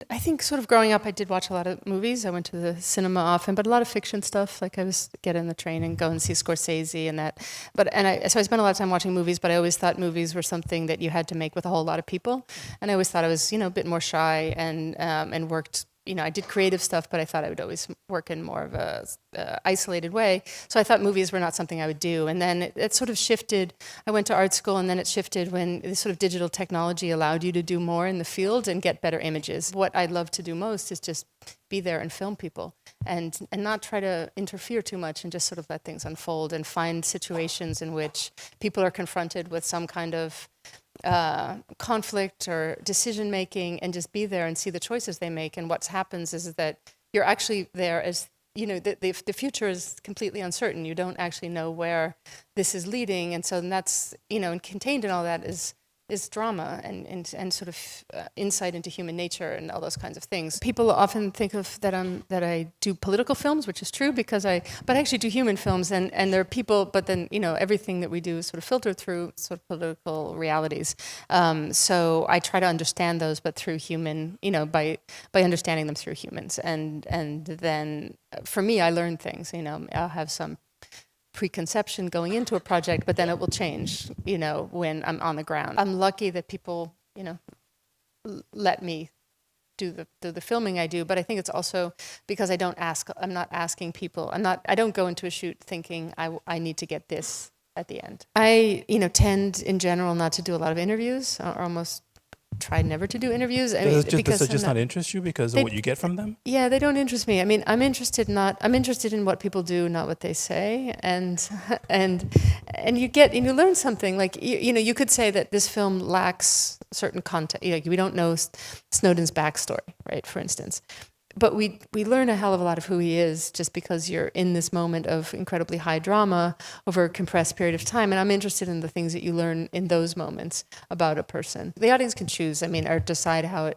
I think sort of growing up, I did watch a lot of movies. I went to the cinema often, but a lot of fiction stuff. Like I was get in the train and go and see Scorsese and that. So I spent a lot of time watching movies, but I always thought movies were something that you had to make with a whole lot of people. And I always thought I was, a bit more shy and worked. I did creative stuff, but I thought I would always work in more of a isolated way. So I thought movies were not something I would do. And then it sort of shifted. I went to art school, and then it shifted when this sort of digital technology allowed you to do more in the field and get better images. What I love to do most is just be there and film people and not try to interfere too much and just sort of let things unfold and find situations in which people are confronted with some kind of conflict or decision making, and just be there and see the choices they make. And what happens is that you're actually there as the future is completely uncertain. You don't actually know where this is leading, and so that's and contained in all that is drama and sort of insight into human nature and all those kinds of things. People often think of that I do political films, which is true but I actually do human films, and there are people, but then everything that we do is sort of filtered through sort of political realities. So I try to understand those, but through human, by understanding them through humans, and then for me, I learn things. I'll have some preconception going into a project, but then it will change, when I'm on the ground. I'm lucky that people, let me do the filming I do, but I think it's also because I'm not asking people, I don't go into a shoot thinking I need to get this at the end. I, tend in general not to do a lot of interviews, or almost try never to do interviews. Does it just not interest you because of what you get from them? Yeah, they don't interest me. I mean, I'm interested in what people do, not what they say. And you learn something. Like you could say that this film lacks certain content. Like we don't know Snowden's backstory, right? For instance. But we learn a hell of a lot of who he is just because you're in this moment of incredibly high drama over a compressed period of time. And I'm interested in the things that you learn in those moments about a person. The audience can choose, or decide how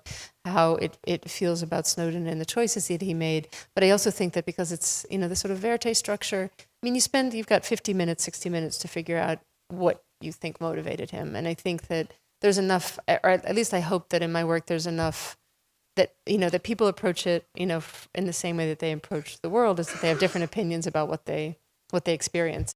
it feels about Snowden and the choices that he made. But I also think that because it's, the sort of verite structure, you've got 50 minutes, 60 minutes to figure out what you think motivated him. And I think that there's enough, or at least I hope that in my work there's enough that that people approach it in the same way that they approach the world, is that they have different opinions about what they experience.